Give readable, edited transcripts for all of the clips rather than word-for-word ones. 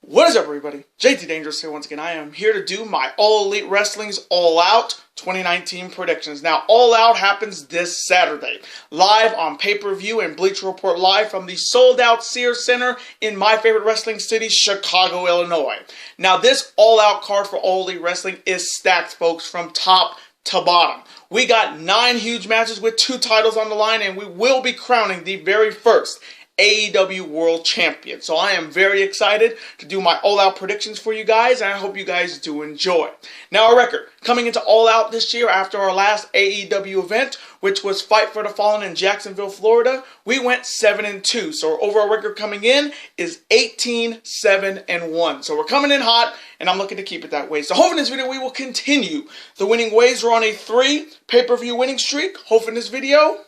What is up, everybody? JT Dangerous here once again. I am here to do my All Elite Wrestling's All Out 2019 predictions. Now, All Out happens this Saturday, live on pay-per-view and Bleacher Report live from the sold-out Sears Center in my favorite wrestling city, Chicago, Illinois. Now, this All Out card for All Elite Wrestling is stacked, folks, from top to bottom. We got 9 huge matches with 2 titles on the line, and we will be crowning the very first AEW World Champion. So I am very excited to do my All Out predictions for you guys, and I hope you guys do enjoy. Now, our record coming into All Out this year after our last AEW event, which was Fight for the Fallen in Jacksonville, Florida, we went 7-2. So our overall record coming in is 18-7-1. So we're coming in hot, and I'm looking to keep it that way. So hopefully in this video we will continue the winning ways. We're on a 3 pay-per-view winning streak. Hopefully in this video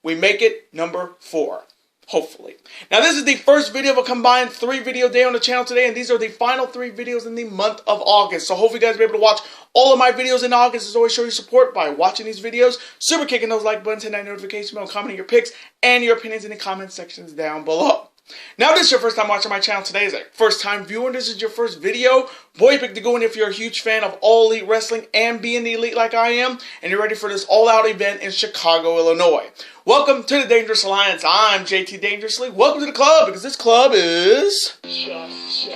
we make it number 4. Hopefully. Now, this is the first video of a combined 3 video day on the channel today, and these are the final 3 videos in the month of August. So hopefully you guys will be able to watch all of my videos in August. As always, show your support by watching these videos, super kicking those like buttons, hitting that notification bell, commenting your picks and your opinions in the comment sections down below. Now, if this is your first time watching my channel today, is a first time viewer, and this is your first video, boy, you picked to go in if you're a huge fan of All Elite Wrestling and being the elite like I am, and you're ready for this all-out event in Chicago, Illinois. Welcome to the Dangerous Alliance. I'm JT Dangerously. Welcome to the club, because this club is... just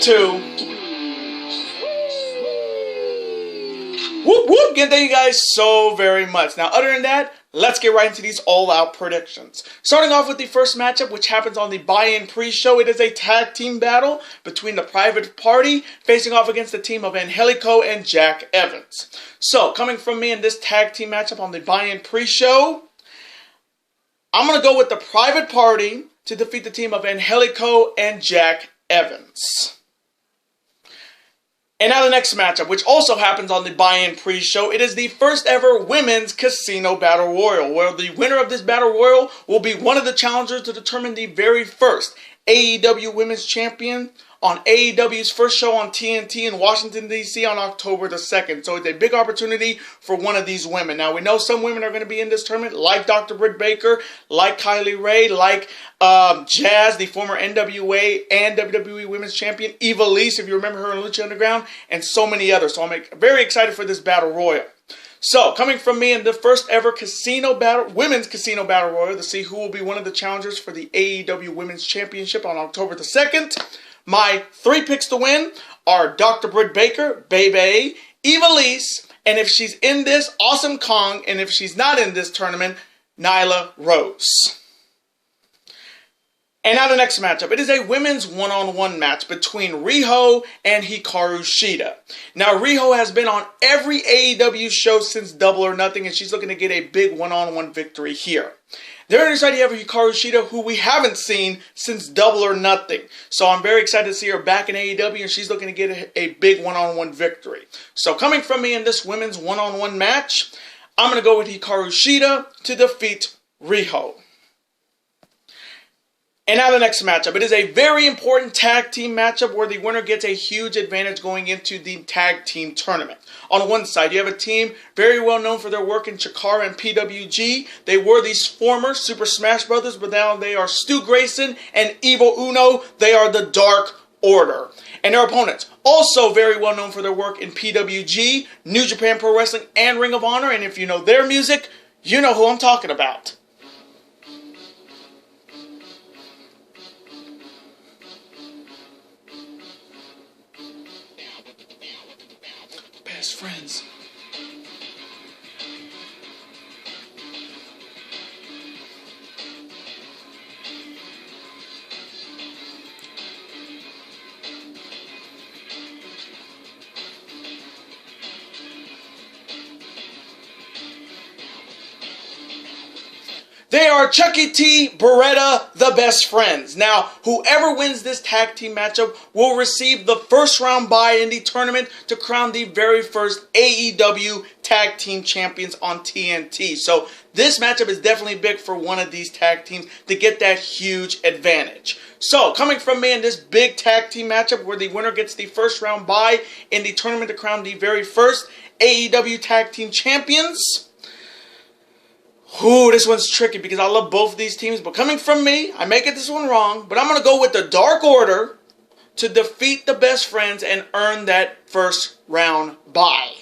2. Whoop, whoop. Again, thank you guys so very much. Now, other than that, let's get right into these all-out predictions. Starting off with the first matchup, which happens on the buy-in pre-show. It is a tag team battle between the Private Party facing off against the team of Angelico and Jack Evans. So, coming from me in this tag team matchup on the buy-in pre-show, I'm going to go with the Private Party to defeat the team of Angelico and Jack Evans. And now the next matchup, which also happens on the buy-in pre-show. It is the first ever Women's Casino Battle Royal, where the winner of this Battle Royal will be one of the challengers to determine the very first AEW Women's Champion on AEW's first show on TNT in Washington, D.C. on October the 2nd. So it's a big opportunity for one of these women. Now, we know some women are going to be in this tournament, like Dr. Britt Baker, like Kylie Ray, like Jazz, the former NWA and WWE Women's Champion, Ivelisse, if you remember her in Lucha Underground, and so many others. So I'm very excited for this Battle Royal. So, coming from me in the first ever Women's Casino Battle Royal to see who will be one of the challengers for the AEW Women's Championship on October the 2nd, my 3 picks to win are Dr. Britt Baker, Bebe, Ivelisse, and if she's in this, Awesome Kong, and if she's not in this tournament, Nyla Rose. And now the next matchup. It is a women's one-on-one match between Riho and Hikaru Shida. Now, Riho has been on every AEW show since Double or Nothing, and she's looking to get a big one-on-one victory here. There on your side, you have Hikaru Shida, who we haven't seen since Double or Nothing. So I'm very excited to see her back in AEW, and she's looking to get a big one-on-one victory. So coming from me in this women's one-on-one match, I'm going to go with Hikaru Shida to defeat Riho. And now the next matchup. It is a very important tag team matchup where the winner gets a huge advantage going into the tag team tournament. On one side, you have a team very well known for their work in Chikara and PWG. They were these former Super Smash Brothers, but now they are Stu Grayson and Evil Uno. They are the Dark Order. And their opponents, also very well known for their work in PWG, New Japan Pro Wrestling, and Ring of Honor. And if you know their music, you know who I'm talking about. Best friends. They are Chucky T, Beretta, the Best Friends. Now, whoever wins this tag team matchup will receive the first round bye in the tournament to crown the very first AEW Tag Team Champions on TNT. So this matchup is definitely big for one of these tag teams to get that huge advantage. So, coming from me in this big tag team matchup where the winner gets the first round bye in the tournament to crown the very first AEW Tag Team Champions, Ooh, this one's tricky because I love both of these teams. But coming from me, I may get this one wrong, but I'm going to go with the Dark Order to defeat the Best Friends and earn that first round bye.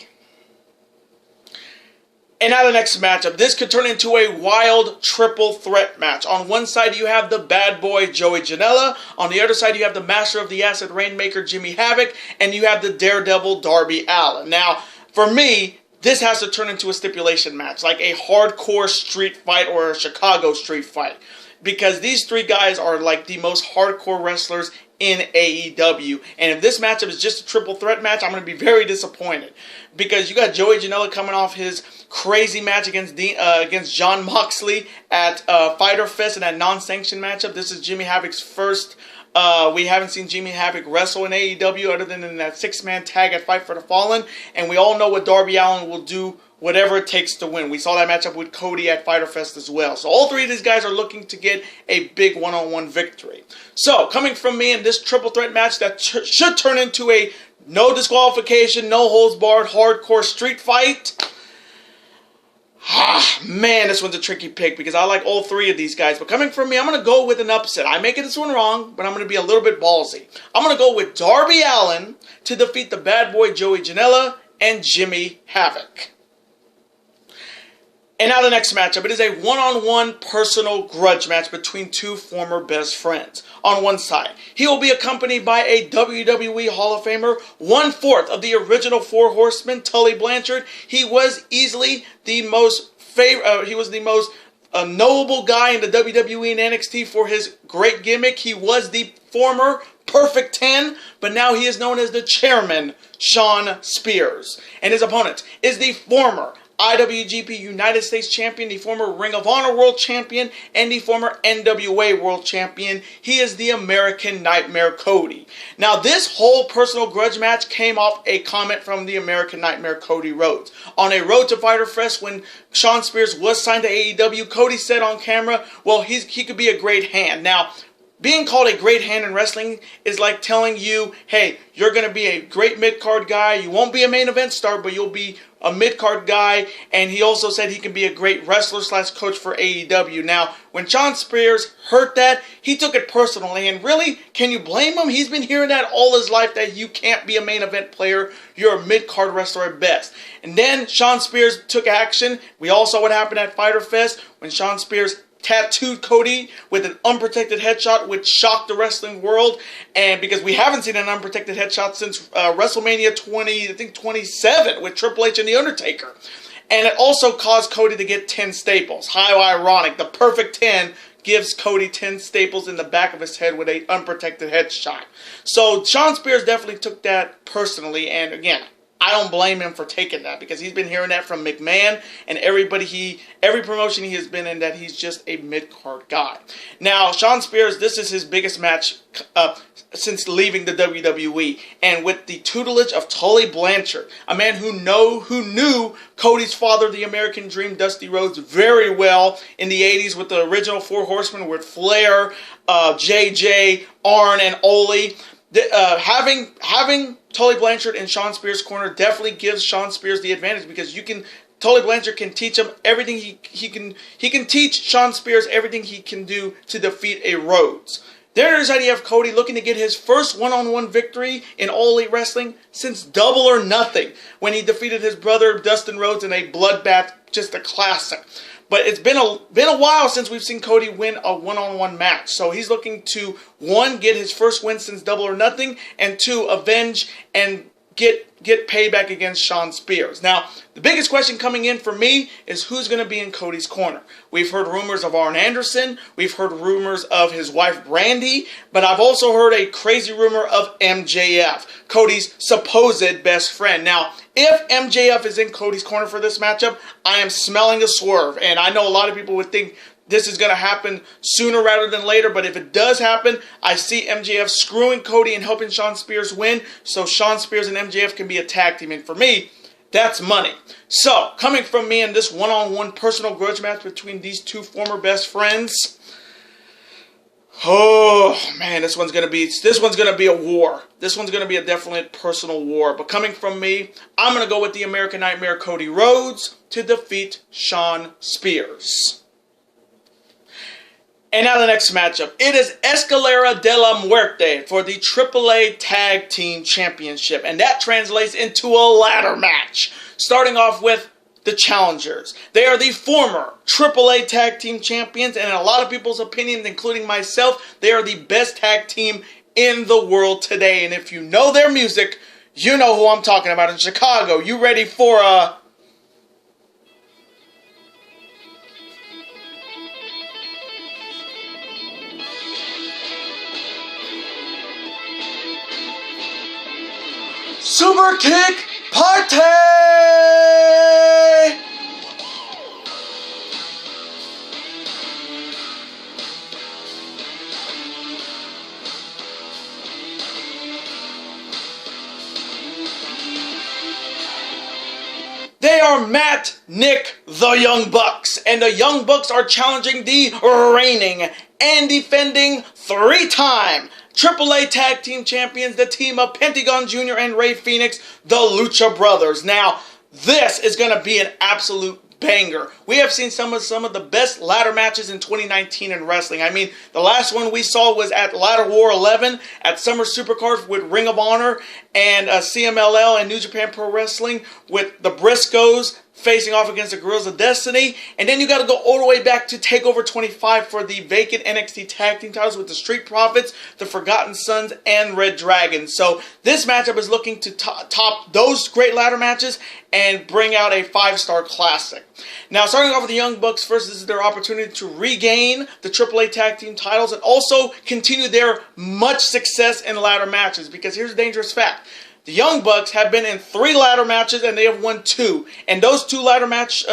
And now the next matchup. This could turn into a wild triple threat match. On one side you have the bad boy Joey Janela. On the other side you have the master of the acid rainmaker Jimmy Havoc. And you have the daredevil Darby Allin. Now, for me, this has to turn into a stipulation match. Like a hardcore street fight or a Chicago street fight. Because these three guys are like the most hardcore wrestlers in AEW. And if this matchup is just a triple threat match, I'm going to be very disappointed. Because you got Joey Janela coming off his crazy match against Jon Moxley at Fyter Fest in that non-sanctioned matchup. This is Jimmy Havoc's first. We haven't seen Jimmy Havoc wrestle in AEW other than in that 6-man tag at Fight for the Fallen. And we all know what Darby Allin will do, whatever it takes to win. We saw that matchup with Cody at Fyter Fest as well. So all three of these guys are looking to get a big one-on-one victory. So coming from me in this triple threat match that should turn into a no disqualification, no holds barred, hardcore street fight. Man, this one's a tricky pick because I like all three of these guys. But coming from me, I'm going to go with an upset. I may get this one wrong, but I'm going to be a little bit ballsy. I'm going to go with Darby Allin to defeat the bad boy Joey Janela and Jimmy Havoc. And now the next matchup. It is a one-on-one personal grudge match between two former best friends. On one side, he will be accompanied by a WWE Hall of Famer, 1/4 of the original Four Horsemen, Tully Blanchard. He was easily the most knowable guy in the WWE and NXT for his great gimmick. He was the former Perfect 10, but now he is known as the Chairman, Shawn Spears. And his opponent is the former IWGP United States Champion, the former Ring of Honor World Champion, and the former NWA World Champion. He is the American Nightmare Cody. Now, this whole personal grudge match came off a comment from the American Nightmare Cody Rhodes. On a Road to Fyter Fest, when Shawn Spears was signed to AEW, Cody said on camera, well, he could be a great hand. Now, being called a great hand in wrestling is like telling you, hey, you're going to be a great mid-card guy. You won't be a main event star, but you'll be a mid-card guy. And he also said he can be a great wrestler / coach for AEW. Now, when Shawn Spears heard that, he took it personally. And really, can you blame him? He's been hearing that all his life, that you can't be a main event player. You're a mid-card wrestler at best. And then Shawn Spears took action. We all saw what happened at Fyter Fest when Shawn Spears tattooed Cody with an unprotected headshot, which shocked the wrestling world. And because we haven't seen an unprotected headshot since WrestleMania 27 with Triple H and The Undertaker. And it also caused Cody to get 10 staples. How ironic. The Perfect 10 gives Cody 10 staples in the back of his head with an unprotected headshot. So Shawn Spears definitely took that personally. And again, I don't blame him for taking that because he's been hearing that from McMahon and every promotion he has been in, that he's just a mid-card guy. Now, Shawn Spears, this is his biggest match since leaving the WWE, and with the tutelage of Tully Blanchard, a man who knew Cody's father, the American Dream, Dusty Rhodes, very well in the 80s with the original Four Horsemen with Flair, JJ, Arn, and Ole. Having Tully Blanchard in Shawn Spears' corner definitely gives Shawn Spears the advantage because Tully Blanchard can teach him everything he can teach Shawn Spears everything he can do to defeat a Rhodes. There's the idea of Cody looking to get his first one-on-one victory in All Elite Wrestling since Double or Nothing, when he defeated his brother Dustin Rhodes in a bloodbath, just a classic. But it's been a while since we've seen Cody win a one-on-one match. So he's looking to, 1, get his first win since Double or Nothing, and 2, avenge and get payback against Shawn Spears. Now, the biggest question coming in for me is who's going to be in Cody's corner. We've heard rumors of Arn Anderson. We've heard rumors of his wife, Brandy. But I've also heard a crazy rumor of MJF, Cody's supposed best friend. Now, if MJF is in Cody's corner for this matchup, I am smelling a swerve. And I know a lot of people would think this is going to happen sooner rather than later, but if it does happen, I see MJF screwing Cody and helping Shawn Spears win, so Shawn Spears and MJF can be a tag team. And for me, that's money. So, coming from me in this one-on-one personal grudge match between these two former best friends, oh man, this one's gonna be a war. This one's gonna be a definite personal war. But coming from me, I'm gonna go with the American Nightmare Cody Rhodes to defeat Shawn Spears. And now the next matchup. It is Escalera de la Muerte for the AAA Tag Team Championship. And that translates into a ladder match. Starting off with the challengers. They are the former AAA Tag Team Champions. And in a lot of people's opinions, including myself, they are the best tag team in the world today. And if you know their music, you know who I'm talking about in Chicago. You ready for a... Super Kick Party! They are Matt, Nick, the Young Bucks, and the Young Bucks are challenging the reigning and defending three-time AAA Tag Team Champions, the team of Pentagon Jr. and Rey Fenix, the Lucha Brothers. Now, this is going to be an absolute banger. We have seen some of the best ladder matches in 2019 in wrestling. I mean, the last one we saw was at Ladder War 11 at Summer Supercard with Ring of Honor and CMLL and New Japan Pro Wrestling with the Briscoes facing off against the Guerrillas of Destiny. And then you got to go all the way back to TakeOver 25 for the vacant NXT Tag Team titles with the Street Profits, the Forgotten Sons, and Red Dragon. So this matchup is looking to top those great ladder matches and bring out a 5-star classic. Now, starting off with the Young Bucks first, this is their opportunity to regain the AAA Tag Team titles and also continue their much success in ladder matches. Because here's a dangerous fact. The Young Bucks have been in 3 ladder matches and they have won 2. And those 2 ladder match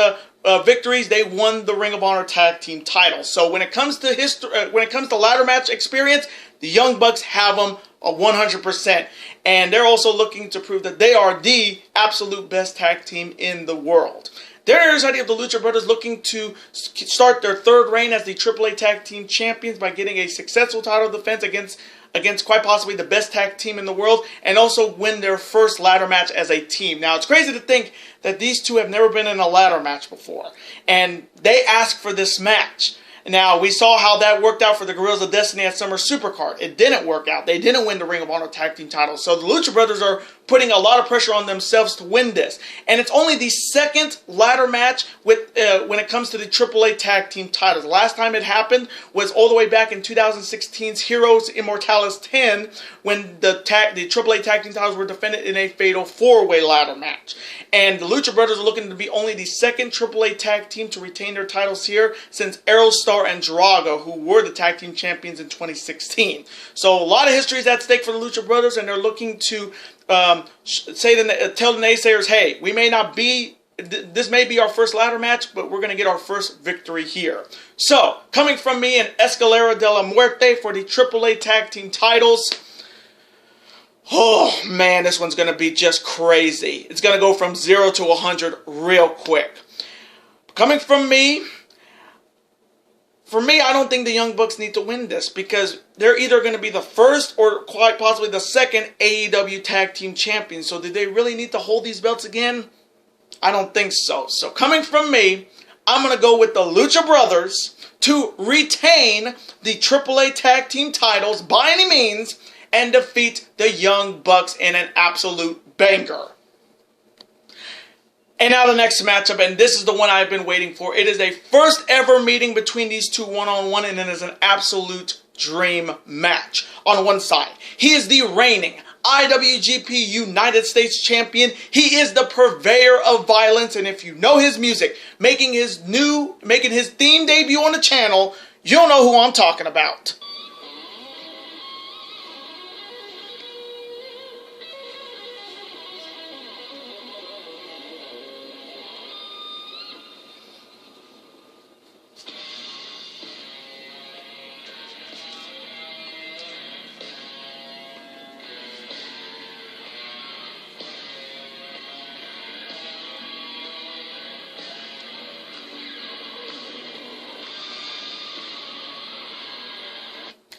victories, they won the Ring of Honor Tag Team titles. So when it comes to ladder match experience, the Young Bucks have them 100%. And they're also looking to prove that they are the absolute best tag team in the world. There's the idea of the Lucha Brothers looking to start their 3rd reign as the AAA Tag Team Champions by getting a successful title defense against quite possibly the best tag team in the world, and also win their first ladder match as a team. Now, it's crazy to think that these two have never been in a ladder match before, and they asked for this match. Now, we saw how that worked out for the Guerrillas of Destiny at Summer Supercard. It didn't work out. They didn't win the Ring of Honor Tag Team titles. So the Lucha Brothers are putting a lot of pressure on themselves to win this. And it's only the 2nd ladder match when it comes to the AAA Tag Team titles. The last time it happened was all the way back in 2016's Heroes Immortalis 10 when the AAA Tag Team titles were defended in a fatal 4-way ladder match. And the Lucha Brothers are looking to be only the 2nd AAA Tag Team to retain their titles here since Aerostar and Drago, who were the Tag Team Champions in 2016. So a lot of history is at stake for the Lucha Brothers, and they're looking to tell the naysayers, hey, we may not be, this may be our first ladder match, but we're going to get our first victory here. So, coming from me and Escalera de la Muerte for the AAA Tag Team titles. Oh, man, this one's going to be just crazy. It's going to go from 0 to 100 real quick. Coming from me, for me, I don't think the Young Bucks need to win this because they're either going to be the first or quite possibly the 2nd AEW Tag Team Champions. So do they really need to hold these belts again? I don't think so. So coming from me, I'm going to go with the Lucha Brothers to retain the AAA Tag Team titles by any means and defeat the Young Bucks in an absolute banger. And now the next matchup, and this is the one I've been waiting for. It is a first ever meeting between these two one-on-one, and it is an absolute dream match. On one side, he is the reigning IWGP United States Champion. He is the purveyor of violence, and if you know his music, making his theme debut on the channel, you'll know who I'm talking about.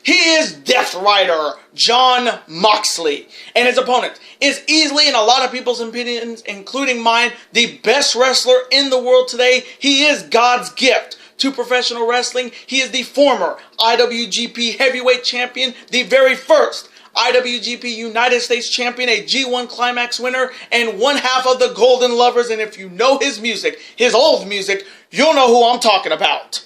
He is Death Rider Jon Moxley, and his opponent is easily, in a lot of people's opinions, including mine, the best wrestler in the world today. He is God's gift to professional wrestling. He is the former IWGP Heavyweight Champion, the very first IWGP United States Champion, a G1 Climax winner, and one half of the Golden Lovers. And if you know his music, his old music, you'll know who I'm talking about.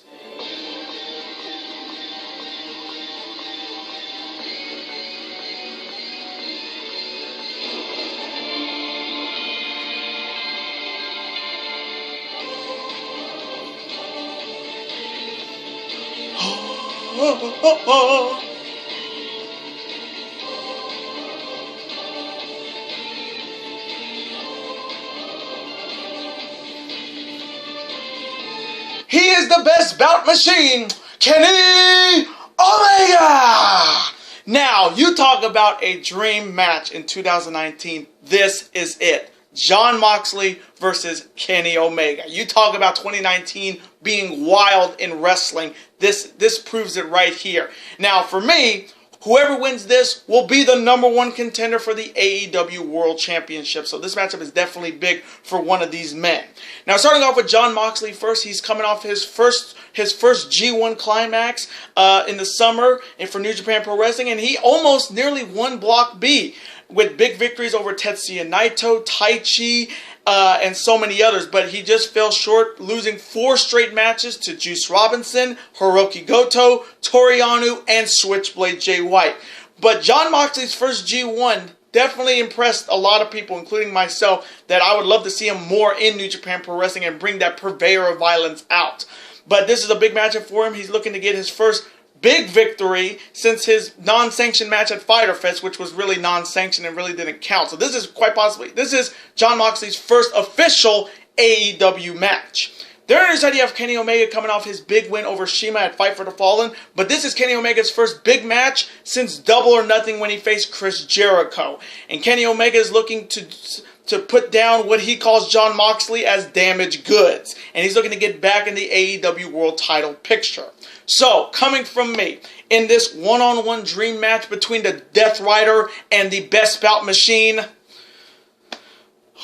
He is the best bout machine, Kenny Omega! Now, you talk about a dream match in 2019. This is it. Jon Moxley versus Kenny Omega. You talk about 2019 being wild in wrestling. This proves it right here. Now, for me, whoever wins this will be the #1 contender for the AEW World Championship. So this matchup is definitely big for one of these men. Now, starting off with Jon Moxley first, he's coming off his first G1 Climax in the summer and for New Japan Pro Wrestling, and he almost nearly won Block B with big victories over Tetsuya Naito, Taichi, and so many others. But he just fell short, losing 4 straight matches to Juice Robinson, Hiroki Goto, Toru Yano, and Switchblade Jay White. But Jon Moxley's first G1 definitely impressed a lot of people, including myself, that I would love to see him more in New Japan Pro Wrestling and bring that purveyor of violence out. But this is a big matchup for him. He's looking to get his first big victory since his non-sanctioned match at Fyter Fest, which was really non-sanctioned and really didn't count. So this is quite possibly, this is Jon Moxley's first official AEW match. There on your side, you have Kenny Omega coming off his big win over Shima at Fight for the Fallen, but this is Kenny Omega's first big match since Double or Nothing when he faced Chris Jericho. And Kenny Omega is looking to put down what he calls Jon Moxley as damaged goods. And he's looking to get back in the AEW World title picture. So, coming from me, in this one-on-one dream match between the Death Rider and the Best Bout Machine,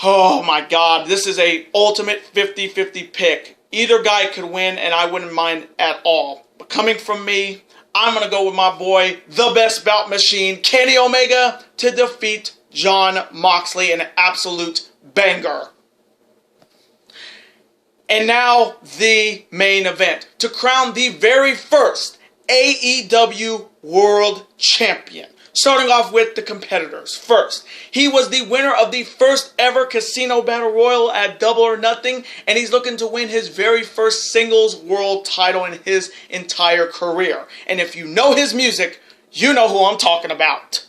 oh my God, this is a ultimate 50-50 pick. Either guy could win, and I wouldn't mind at all. But coming from me, I'm going to go with my boy, the Best Bout Machine, Kenny Omega, to defeat Jon Moxley, an absolute banger. And now, the main event. To crown the very first AEW World Champion. Starting off with the competitors. First, he was the winner of the first ever Casino Battle Royal at Double or Nothing, and he's looking to win his very first singles world title in his entire career. And if you know his music, you know who I'm talking about.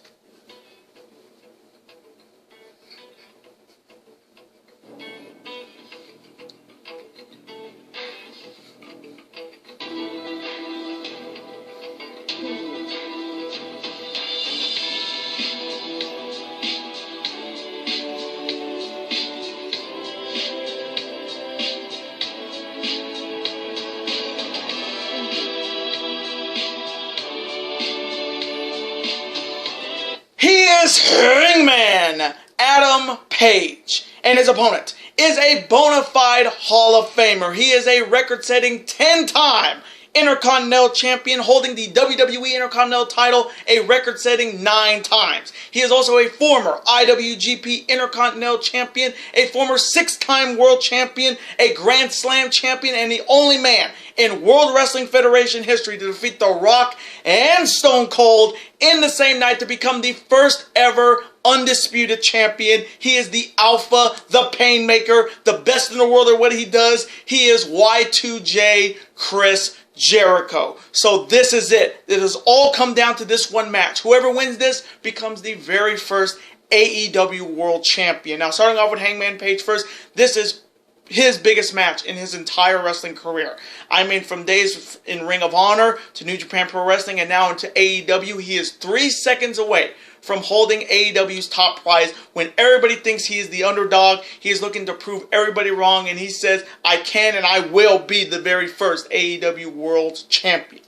He is Hangman Adam Page, and his opponent is a bona fide Hall of Famer. He is a record-setting 10-time Intercontinental Champion, holding the WWE Intercontinental title a record-setting 9 times. He is also a former IWGP Intercontinental Champion, a former 6-time World Champion, a Grand Slam Champion, and the only man in World Wrestling Federation history to defeat The Rock and Stone Cold in the same night to become the first ever undisputed champion. He is the alpha, the painmaker, the best in the world at what he does. He is Y2J Chris Jericho. So this is it. It has all come down to this one match. Whoever wins this becomes the very first AEW World Champion. Now, starting off with Hangman Page first, this is his biggest match in his entire wrestling career. I mean, from days in Ring of Honor to New Japan Pro Wrestling and now into AEW, he is 3 seconds away from holding AEW's top prize. When everybody thinks he is the underdog, he is looking to prove everybody wrong, and he says, I can and I will be the very first AEW World Champion.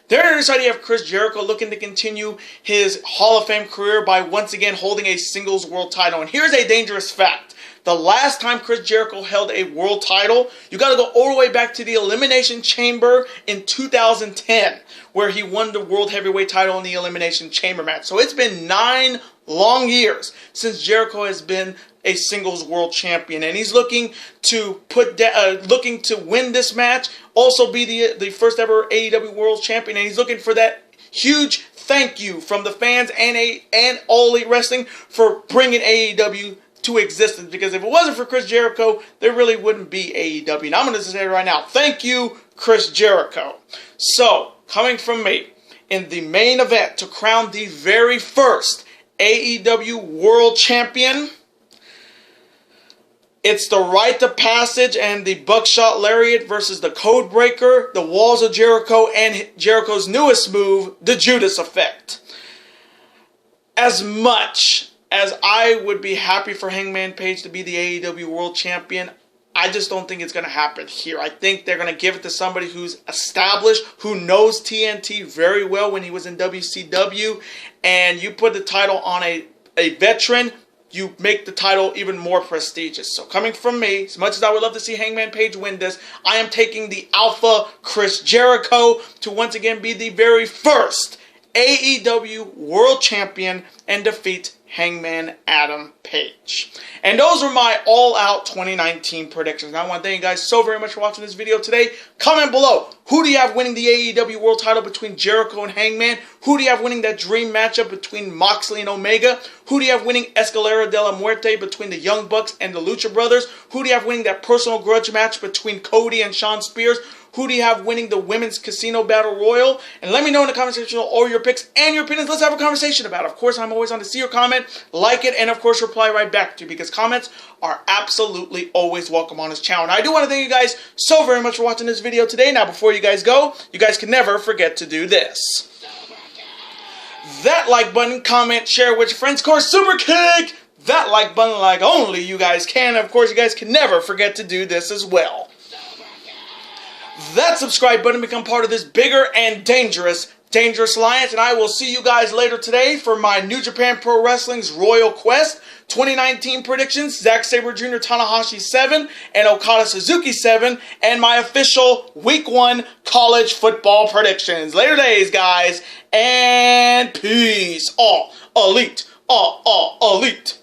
There on the other side, you have Chris Jericho looking to continue his Hall of Fame career by once again holding a singles world title. And here's a dangerous fact. The last time Chris Jericho held a world title, you got to go all the way back to the Elimination Chamber in 2010, where he won the World Heavyweight title in the Elimination Chamber match. So it's been 9 long years since Jericho has been a singles world champion, and he's looking to win this match, also be the first ever AEW World Champion, and he's looking for that huge thank you from the fans and All Elite Wrestling for bringing AEW to existence, because if it wasn't for Chris Jericho, there really wouldn't be AEW. And I'm going to say it right now, thank you, Chris Jericho. So, coming from me, in the main event to crown the very first AEW World Champion, it's the Rite of Passage and the Buckshot Lariat versus the Codebreaker, the Walls of Jericho, and Jericho's newest move, the Judas Effect. As much as I would be happy for Hangman Page to be the AEW World Champion, I just don't think it's going to happen here. I think they're going to give it to somebody who's established, who knows TNT very well when he was in WCW, and you put the title on a veteran, you make the title even more prestigious. So coming from me, as much as I would love to see Hangman Page win this, I am taking the Alpha Chris Jericho to once again be the very first AEW World Champion and defeat Hangman Adam Page. And those are my all-out 2019 predictions. And I want to thank you guys so very much for watching this video today. Comment below. Who do you have winning the AEW World title between Jericho and Hangman? Who do you have winning that dream matchup between Moxley and Omega? Who do you have winning Escalera de la Muerte between the Young Bucks and the Lucha Brothers? Who do you have winning that personal grudge match between Cody and Shawn Spears? Who do you have winning the Women's Casino Battle Royal? And let me know in the comment section all your picks and your opinions. Let's have a conversation about it. Of course, I'm always on to see your comment, like it, and of course reply right back to you, because comments are absolutely always welcome on this channel. And I do want to thank you guys so very much for watching this video today. Now, before you guys go, you guys can never forget to do this. That like button, comment, share with your friends. Of course, super kick that like button like only you guys can. Of course, you guys can never forget to do this as well. That subscribe button, become part of this bigger and dangerous alliance, and I will see you guys later today for my New Japan Pro Wrestling's Royal Quest 2019 predictions, Zack Sabre Jr. Tanahashi 7 and Okada Suzuki 7, and my official Week 1 college football predictions. Later days, guys, and peace. All elite, all elite.